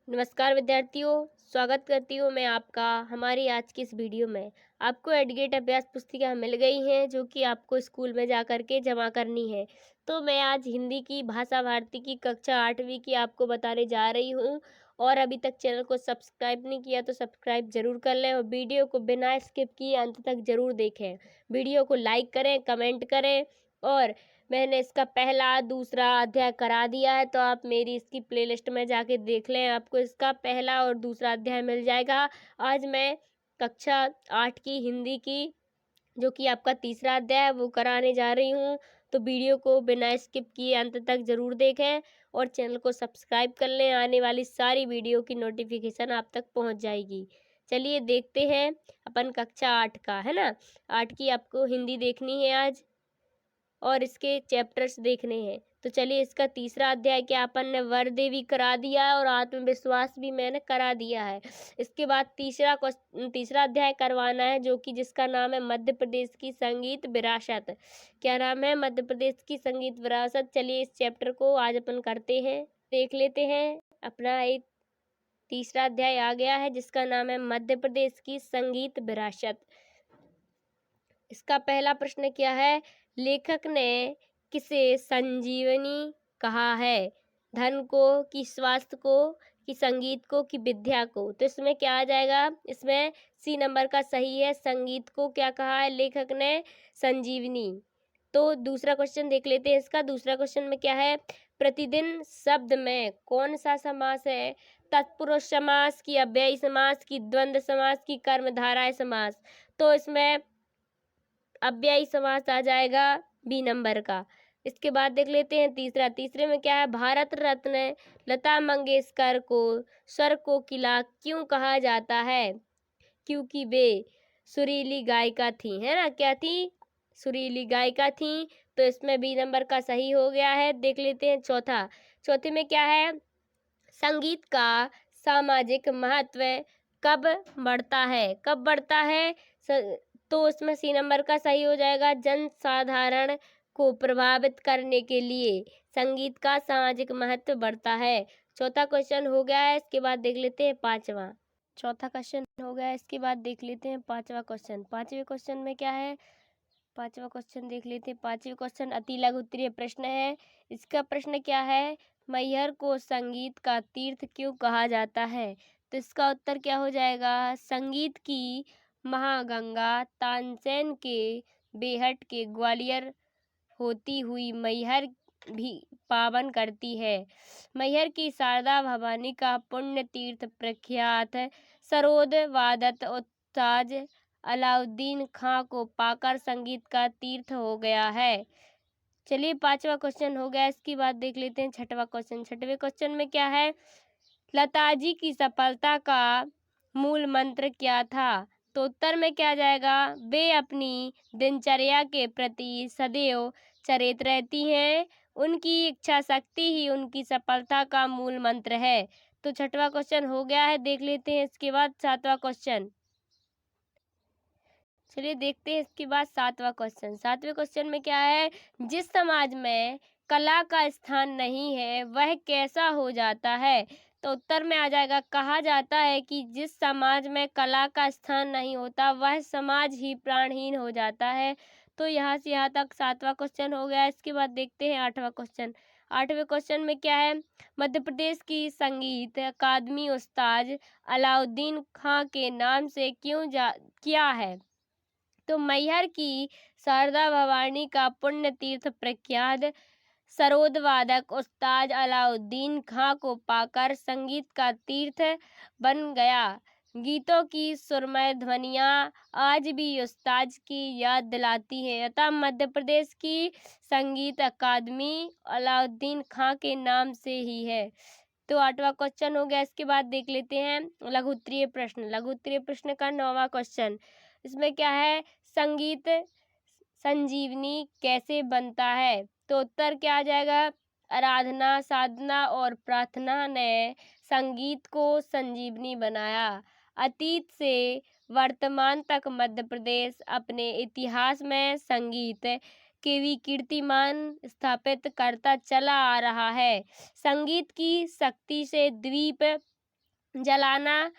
नमस्कार विद्यार्थियों, स्वागत करती हूँ मैं आपका हमारी आज की इस वीडियो में। आपको एडगेट अभ्यास पुस्तिका मिल गई हैं जो कि आपको स्कूल में जा कर के जमा करनी है। तो मैं आज हिंदी की भाषा भारती की कक्षा 8वीं की आपको बताने जा रही हूँ। और अभी तक चैनल को सब्सक्राइब नहीं किया तो सब्सक्राइब जरूर कर लें और वीडियो को बिना स्किप किए अंत तक जरूर देखें। वीडियो को लाइक करें, कमेंट करें। और मैंने इसका पहला दूसरा अध्याय करा दिया है, तो आप मेरी इसकी प्लेलिस्ट में जाके देख लें, आपको इसका पहला और दूसरा अध्याय मिल जाएगा। आज मैं कक्षा 8 की हिंदी की जो कि आपका तीसरा अध्याय है वो कराने जा रही हूँ। तो वीडियो को बिना स्किप किए अंत तक ज़रूर देखें और चैनल को सब्सक्राइब कर लें। आने वाली सारी वीडियो की नोटिफिकेशन आप तक पहुँच जाएगी। चलिए देखते हैं अपन कक्षा 8 का, है ना। 8 की आपको हिंदी देखनी है आज और इसके चैप्टर्स देखने हैं। तो चलिए इसका तीसरा अध्याय क्या अपन ने वर देवी करा दिया है और आत्मविश्वास भी मैंने करा दिया है। इसके बाद तीसरा अध्याय करवाना है जो कि जिसका नाम है मध्य प्रदेश की संगीत विरासत। क्या नाम है? मध्य प्रदेश की संगीत विरासत। चलिए इस चैप्टर को आज अपन करते हैं, देख लेते हैं। अपना एक तीसरा अध्याय आ गया है जिसका नाम है मध्य प्रदेश की संगीत विरासत। इसका पहला प्रश्न क्या है? लेखक ने किसे संजीवनी कहा है? धन को, कि स्वास्थ्य को, कि संगीत को, कि विद्या को? तो इसमें क्या आ जाएगा? इसमें सी नंबर का सही है। संगीत को क्या कहा है लेखक ने? संजीवनी। तो दूसरा क्वेश्चन देख लेते हैं। इसका दूसरा क्वेश्चन में क्या है? प्रतिदिन शब्द में कौन सा समास है? तत्पुरुष समास, की अव्ययी समास, की द्वंद्व समास, की कर्मधारय समास? तो इसमें अव्ययी समास आ जाएगा बी नंबर का। इसके बाद देख लेते हैं तीसरे में क्या है? भारत रत्न लता मंगेशकर को स्वर कोकिला क्यों कहा जाता है? क्योंकि वे सुरीली गायिका थी, है ना। क्या थी? सुरीली गायिका थी। तो इसमें बी नंबर का सही हो गया है। देख लेते हैं चौथे में क्या है? संगीत का सामाजिक महत्व कब बढ़ता है? कब बढ़ता है? तो उसमें सी नंबर का सही हो जाएगा। जन साधारण को प्रभावित करने के लिए संगीत का सामाजिक महत्व बढ़ता है। चौथा क्वेश्चन हो गया है। इसके बाद देख लेते हैं पांचवा। चौथा क्वेश्चन हो गया है, इसके बाद देख लेते हैं पांचवा क्वेश्चन। पांचवें क्वेश्चन में क्या है? पांचवा क्वेश्चन देख लेते हैं। पांचवें क्वेश्चन अति लघु उत्तरीय प्रश्न है। इसका प्रश्न क्या है? मैहर को संगीत का तीर्थ क्यों कहा जाता है? तो इसका उत्तर क्या हो जाएगा? संगीत की महागंगा तानसेन के बेहट के ग्वालियर होती हुई मैहर भी पावन करती है। मैहर की शारदा भवानी का पुण्य तीर्थ प्रख्यात सरोद वादत उत्ताज अलाउद्दीन खां को पाकर संगीत का तीर्थ हो गया है। चलिए पांचवा क्वेश्चन हो गया। इसकी बात देख लेते हैं छठवां क्वेश्चन। छठवें क्वेश्चन में क्या है? लताजी की सफलता का मूल मंत्र क्या था? तो उत्तर में क्या जाएगा? वे अपनी दिनचर्या के प्रति सदैव सचेत रहती हैं। उनकी इच्छा शक्ति ही उनकी सफलता का मूल मंत्र है। तो छठवां क्वेश्चन हो गया है। देख लेते हैं इसके बाद सातवां क्वेश्चन। चलिए देखते हैं इसके बाद सातवां क्वेश्चन। सातवें क्वेश्चन में क्या है? जिस समाज में कला का स्थान नहीं है वह कैसा हो जाता है? तो उत्तर में आ जाएगा, कहा जाता है कि जिस समाज में कला का स्थान नहीं होता वह समाज ही प्राणहीन हो जाता है। तो यहाँ से यहाँ तक सातवां क्वेश्चन हो गया। इसके बाद देखते हैं आठवां क्वेश्चन। आठवें क्वेश्चन में क्या है? मध्य प्रदेश की संगीत अकादमी उस्ताद अलाउद्दीन खां के नाम से किया है? तो मैहर की शारदा भवानी का पुण्य तीर्थ प्रख्यात सरोद वादक उस्ताद अलाउद्दीन खां को पाकर संगीत का तीर्थ बन गया। गीतों की सुरमय ध्वनियाँ आज भी उस्ताद की याद दिलाती हैं, अतः मध्य प्रदेश की संगीत अकादमी अलाउद्दीन खां के नाम से ही है। तो आठवां क्वेश्चन हो गया। इसके बाद देख लेते हैं लघु उत्तरीय प्रश्न। लघु उत्तरीय प्रश्न का 9वां क्वेश्चन। इसमें क्या है? संगीत संजीवनी कैसे बनता है? तो उत्तर क्या आ जाएगा? आराधना, साधना और प्रार्थना ने संगीत को संजीवनी बनाया। अतीत से वर्तमान तक मध्य प्रदेश अपने इतिहास में संगीत के भी कीर्तिमान स्थापित करता चला आ रहा है। संगीत की शक्ति से द्वीप जलाना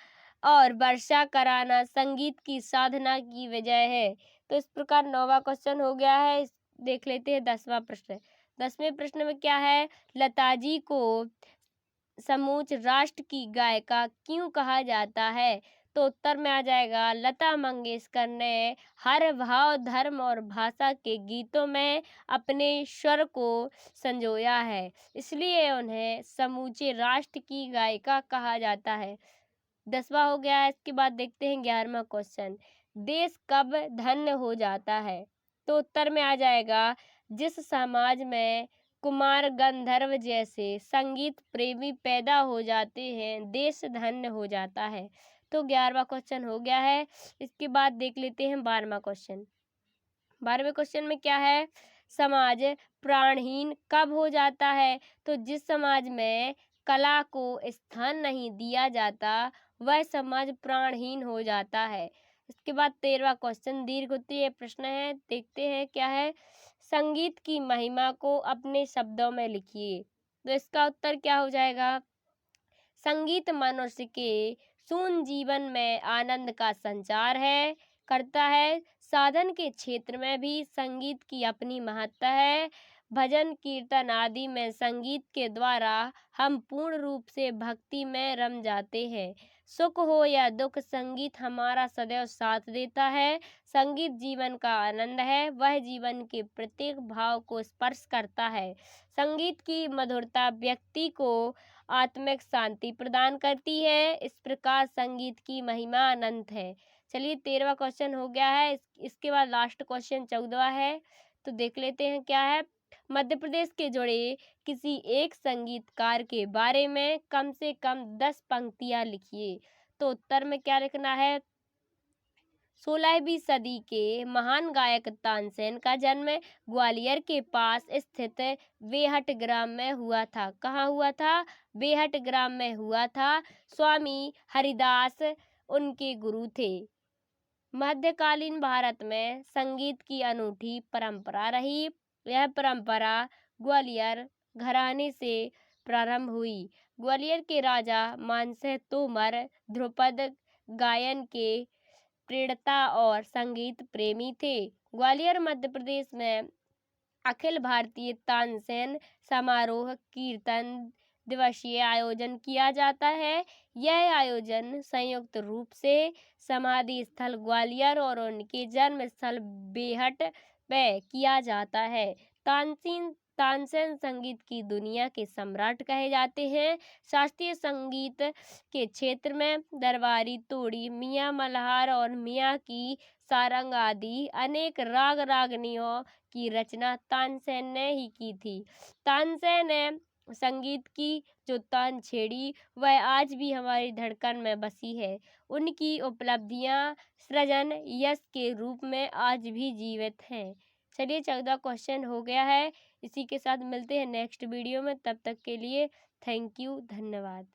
और वर्षा कराना संगीत की साधना की वजह है। तो इस प्रकार 9वां क्वेश्चन हो गया है। देख लेते हैं 10वां प्रश्न। 10वें प्रश्न में क्या है? लताजी को समूच राष्ट्र की गायिका क्यों कहा जाता है? तो उत्तर में आ जाएगा, लता मंगेशकर ने हर भाव, धर्म और भाषा के गीतों में अपने स्वर को संजोया है, इसलिए उन्हें समूचे राष्ट्र की गायिका कहा जाता है। 10वां हो गया है। इसके बाद देखते हैं 11वां क्वेश्चन। देश कब धन्य हो जाता है? तो उत्तर में आ जाएगा, जिस समाज में कुमार गंधर्व जैसे संगीत प्रेमी पैदा हो जाते हैं, देश धन्य हो जाता है। तो 11वां क्वेश्चन हो गया है। इसके बाद देख लेते हैं 12वां क्वेश्चन। 12वें क्वेश्चन में क्या है? समाज प्राणहीन कब हो जाता है? तो जिस समाज में कला को स्थान नहीं दिया जाता, वह समाज प्राणहीन हो जाता है। इसके बाद 13वां क्वेश्चन दीर्घ उत्तरीय प्रश्न है, देखते हैं क्या है। संगीत की महिमा को अपने शब्दों में लिखिए। तो इसका उत्तर क्या हो जाएगा? संगीत मनुष्य के शून्य जीवन में आनंद का संचार है करता है। साधन के क्षेत्र में भी संगीत की अपनी महत्ता है। भजन कीर्तन आदि में संगीत के द्वारा हम पूर्ण रूप से भक्ति में रम जाते हैं। सुख हो या दुख, संगीत हमारा सदैव साथ देता है। संगीत जीवन का आनंद है, वह जीवन के प्रत्येक भाव को स्पर्श करता है। संगीत की मधुरता व्यक्ति को आत्मिक शांति प्रदान करती है। इस प्रकार संगीत की महिमा अनंत है। चलिए 13वां क्वेश्चन हो गया है। इसके बाद लास्ट क्वेश्चन 14वां है, तो देख लेते हैं क्या है। मध्य प्रदेश के जुड़े किसी एक संगीतकार के बारे में कम से कम 10 पंक्तियां लिखिए। तो उत्तर में क्या लिखना है? 16वीं सदी के महान गायक तानसेन का जन्म ग्वालियर के पास स्थित बेहट ग्राम में हुआ था। कहाँ हुआ था? बेहट ग्राम में हुआ था। स्वामी हरिदास उनके गुरु थे। मध्यकालीन भारत में संगीत की अनूठी परंपरा रही। यह परंपरा ग्वालियर घराने से प्रारंभ हुई। ग्वालियर के राजा मानसिंह तोमर ध्रुपद गायन के प्रेरणा और संगीत प्रेमी थे। ग्वालियर मध्य प्रदेश में अखिल भारतीय तानसेन समारोह कीर्तन दिवसीय आयोजन किया जाता है। यह आयोजन संयुक्त रूप से समाधि स्थल ग्वालियर और उनके जन्म स्थल बेहट में किया जाता है। तानसेन तानसेन संगीत की दुनिया के सम्राट कहे जाते हैं। शास्त्रीय संगीत के क्षेत्र में दरबारी, तोड़ी, मियाँ मल्हार और मियाँ की सारंग आदि अनेक राग रागनियों की रचना तानसेन ने ही की थी। तानसेन ने संगीत की जो तान छेड़ी, वह आज भी हमारी धड़कन में बसी है। उनकी उपलब्धियां सृजन यश के रूप में आज भी जीवित हैं। चलिए 14 क्वेश्चन हो गया है। इसी के साथ मिलते हैं नेक्स्ट वीडियो में। तब तक के लिए थैंक यू, धन्यवाद।